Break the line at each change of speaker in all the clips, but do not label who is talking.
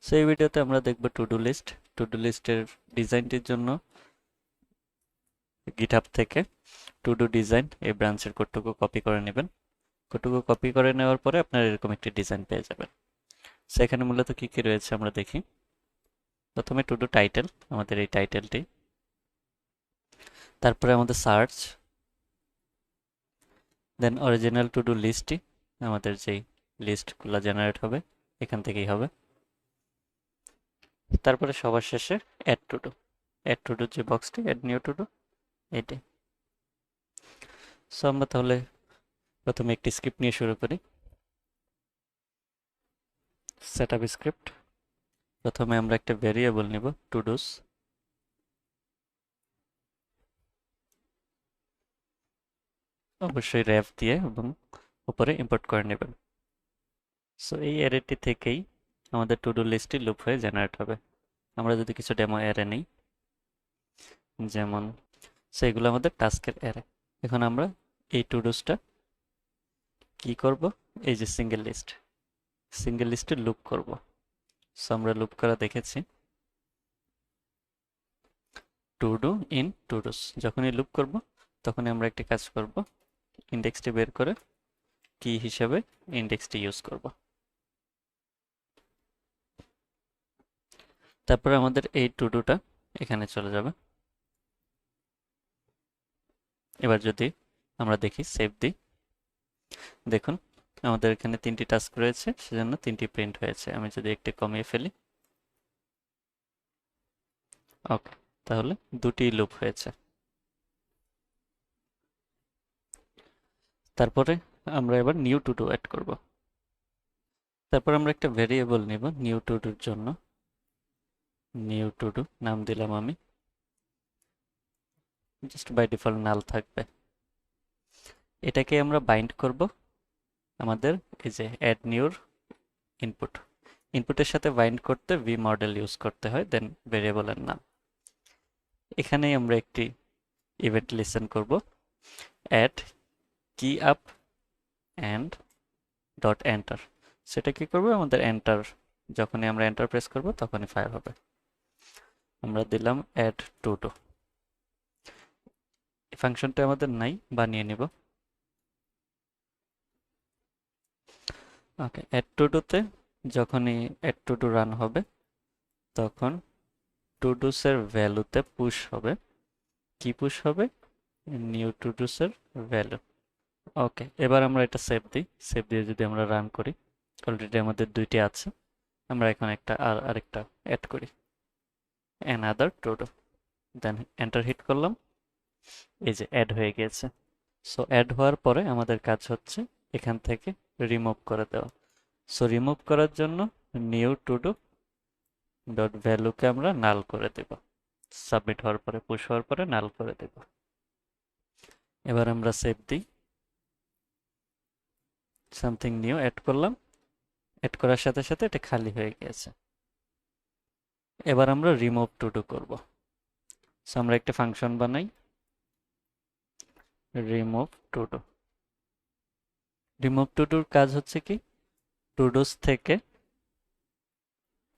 So এই ভিডিওতে আমরা দেখব টু ডু লিস্টের ডিজাইনটির জন্য গিটহাব থেকে টু ডু ডিজাইন এই ব্রাঞ্চের কোডটুকু কপি করে নেবেন। কোডটুকু কপি করে নেওয়ার পরে আপনার এরকম একটি ডিজাইন পেয়ে যাবেন। সো এখানে মূলত কি কি রয়েছে আমরা দেখি। প্রথমে টু ডু টাইটেল, আমাদের এই টাইটেলটি, তারপরে আমাদের search, then original to do লিস্টটি, আমাদের যেই লিস্টগুলো জেনারেট হবে এখান থেকেই হবে। তারপরে সবার শেষে অ্যাড টু ডু যে বক্সটি, অ্যাড নিউ টু ডু, এটাই। সো আমরা তাহলে প্রথমে একটি স্ক্রিপ্ট নিয়ে শুরু করি। Setup script. প্রথমে আমরা একটা ভেরিয়েবল নিব টু ডুস, অবশ্যই রেফ দিয়ে এবং উপরে ইম্পোর্ট করে নেবেন। সো এই অ্যারেটি থেকেই আমাদের টু ডু লিস্টটি লুপ হয়ে জেনারেট হবে। আমরা যদি কিছু ডেমো অ্যারে নেই, যেমন সেগুলো আমাদের টাস্কের অ্যারে। এখন আমরা এই টু ডুসটা কি করব, এই যে সিঙ্গেল লিস্টে লুপ করব। সো আমরা লুপ করা দেখেছি। টু ডু ইন টু ডুস, যখনই লুপ করব তখনই আমরা একটি কাজ করব, ইন্ডেক্সটি বের করে কি হিসাবে ইন্ডেক্সটি ইউজ করব। তারপরে আমাদের এই টু ডুটা এখানে চলে যাবে। এবার যদি আমরা দেখি, সেভ দিই, দেখুন আমাদের এখানে 3টি টাস্ক রয়েছে, সেজন্য 3টি প্রিন্ট হয়েছে। আমি যদি একটু কমিয়ে ফেলি, ওকে, তাহলে 2টি লুপ হয়েছে। তারপরে আমরা এবার নিউ টু ডু অ্যাড করব। তারপর আমরা একটা ভেরিয়েবল নিব নিউ টু ডুর জন্য। নিউ টু ডু নাম দিলাম আমি, জাস্ট বাই ডিফল্ট নাল থাকবে। এটাকে আমরা বাইন্ড করব আমাদের এই যে অ্যাড নিউর ইনপুটের সাথে বাইন্ড করতে ভি মডেল ইউজ করতে হয়, দেন ভেরিয়েবলের নাম। এখানেই আমরা একটি ইভেন্ট লিসেন করব, অ্যাড কি আপ অ্যান্ড ডট এন্টার। সেটা কি করবো, আমাদের এন্টার, যখনই আমরা এন্টার প্রেস করব তখনই ফায়ার হবে। আমরা দিলাম অ্যাড টু ডু। এই ফাংশনটা আমাদের নাই, বানিয়ে নিব। ওকে, অ্যাড টু ডুতে যখনই অ্যাড টু ডু রান হবে তখন টু ডুসের ভ্যালুতে পুশ হবে। কি পুশ হবে, নিউ টু ডুসের ভ্যালু। ওকে, এবার আমরা এটা সেভ দিই। সেভ দিয়ে যদি আমরা রান করি, অলরেডি আমাদের 2টি আছে। আমরা এখন আরেকটা অ্যাড করি, another to do, then enter hit করলাম, এই যে অ্যাড হয়ে গিয়েছে। সো অ্যাড হওয়ার পরে আমাদের কাজ হচ্ছে এখান থেকে রিমুভ করে দেওয়া। সো রিমুভ করার জন্য নিউ টু ডু ডট ভ্যালুকে আমরা নাল করে দেব। সাবমিট হওয়ার পরে, পুশ হওয়ার পরে নাল করে দেব। এবার আমরা সেভ দিই, সামথিং নিউ অ্যাড করলাম। অ্যাড করার সাথে সাথে এটা খালি হয়ে গিয়েছে। এবার আমরা রিমুভ টু ডু করব। সো আমরা একটা ফাংশন বানাই, remove to do. Remove to ডুর কাজ হচ্ছে কি, টু ডুস থেকে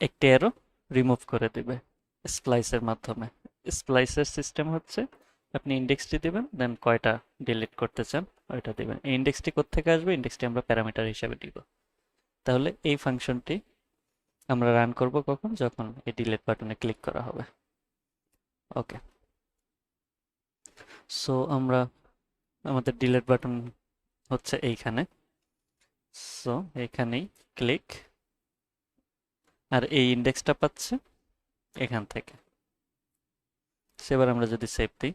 একটি অ্যারো রিমুভ করে দিবে স্প্লাইসের মাধ্যমে। স্প্লাইসের সিস্টেম হচ্ছে আপনি ইন্ডেক্সটি দিবেন, দেন কয়টা ডিলিট করতে চান ওইটা দিবেন। এই ইন্ডেক্সটি কোত্থেকে আসবে, ইন্ডেক্সটি আমরা প্যারামিটার হিসাবে দিব। তাহলে এই ফাংশনটি আমরা রান করব কখন, যখন এই ডিলিট বাটনে ক্লিক করা হবে। ওকে, সো আমরা আমাদের ডিলিট বাটন হচ্ছে এইখানে। সো এখানেই ক্লিক, আর এই ইন্ডেক্সটা পাচ্ছে এখান থেকে। এবার আমরা যদি সেভ দিই,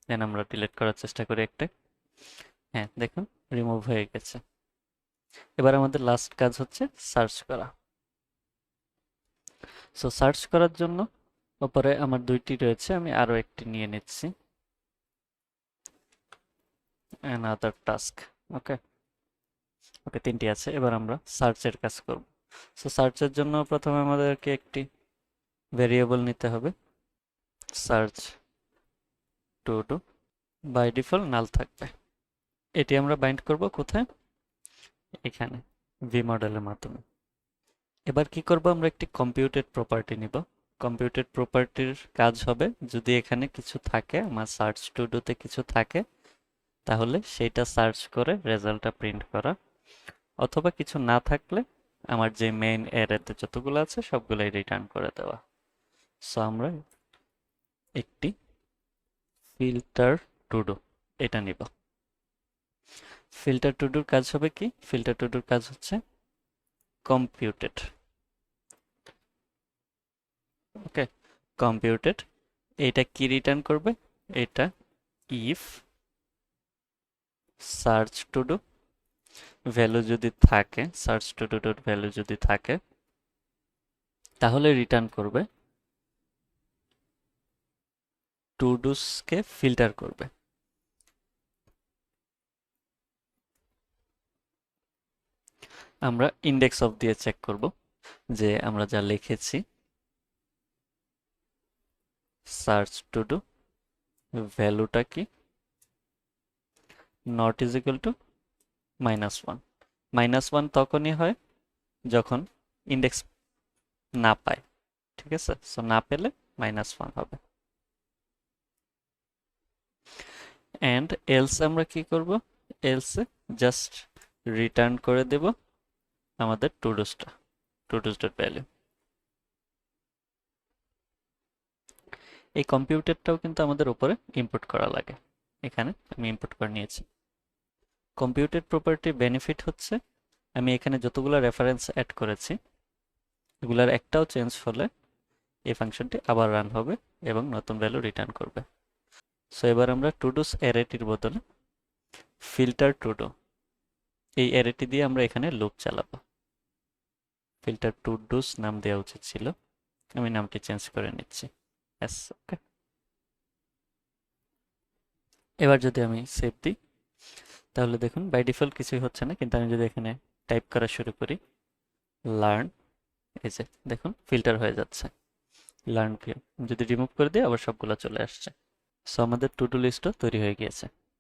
দেন আমরা ডিলিট করার চেষ্টা করি একটা, হ্যাঁ দেখুন রিমুভ হয়ে গেছে। এবার আমাদের লাস্ট কাজ হচ্ছে সার্চ করা। সো সার্চ করার জন্য উপরে আমার 2টি রয়েছে, আমি আরো একটি নিয়ে নিচ্ছি, another task। ওকে, 3টি আছে। এবার আমরা সার্চের কাজ করব। সো সার্চের জন্য প্রথমে আমাদেরকে একটি ভেরিয়েবল নিতে হবে, search to do, by default null থাকবে। এটি আমরা বাইন্ড করব কোথায়, এখানে ভি মডেলের মাধ্যমে। এবার কি করব, আমরা একটি কম্পিউটেড প্রপার্টি নিব। কম্পিউটেড প্রপার্টির কাজ হবে, যদি এখানে কিছু থাকে, আমার সার্চ টু ডুতে কিছু থাকে, তাহলে সেইটা সার্চ করে রেজাল্টটা প্রিন্ট করা, অথবা কিছু না থাকলে আমার যে মেইন অ্যারেতে যতগুলো আছে সবগুলাই রিটার্ন করে দেওয়া। সো আমরা একটি ফিল্টার টু ডু এটা নিব। ফিল্টার টু ডুর কাজ হবে কি, ফিল্টার টু ডুর কাজ হচ্ছে কম্পিউটেড। ওকে, কম্পিউটেড এটা কি রিটার্ন করবে, এটা if search to do value যদি থাকে, search to do dot value যদি থাকে, তাহলে রিটার্ন করবে টু ডুসকে ফিল্টার করবে। আমরা ইন্ডেক্স অফ দিয়ে চেক করব যে আমরা যা লিখেছি সার্চ টু ডু ভ্যালুটা কি, নট ইজ ইকুয়াল টু -1। -1 তখনই হয় যখন ইন্ডেক্স না পায়, ঠিক আছে? সো না পেলে -1 হবে। এন্ড এলস আমরা কি করব, এলসে জাস্ট রিটার্ন করে দেব আমাদের টুডুসটা, টুডুস ডট ভ্যালু। এই কম্পিউটারটাও কিন্তু আমাদের উপরে ইম্পোর্ট করা লাগে, এখানে আমি ইম্পোর্ট করে নিয়েছি। কম্পিউটেড প্রপার্টির বেনিফিট হচ্ছে আমি এখানে যতগুলো রেফারেন্স অ্যাড করেছি এগুলার একটাও চেঞ্জ হলে এই ফাংশনটি আবার রান হবে এবং নতুন ভ্যালু রিটার্ন করবে। সো এবার আমরা টুডুস অ্যারেটির বদলে ফিল্টার টুডু এই অ্যারেটি দিয়ে আমরা এখানে লুপ চালাবো। ফিল্টার টুডুস নাম দেওয়া উচিত ছিল, আমি নামটি চেঞ্জ করে নিচ্ছি। এস ওকে। এবার যদি আমি সেভ দিই তাহলে দেখুন বাই ডিফল্ট কিছুই হচ্ছে না, কিন্তু আমি যদি এখানে টাইপ করা শুরু করি লার্ন, এই যে দেখুন ফিল্টার হয়ে যাচ্ছে লার্ন ভিউ। যদি রিমুভ করে দিই আবার সবগুলো চলে আসছে। সো আমাদের টু ডু লিস্টও তৈরি হয়ে গিয়েছে।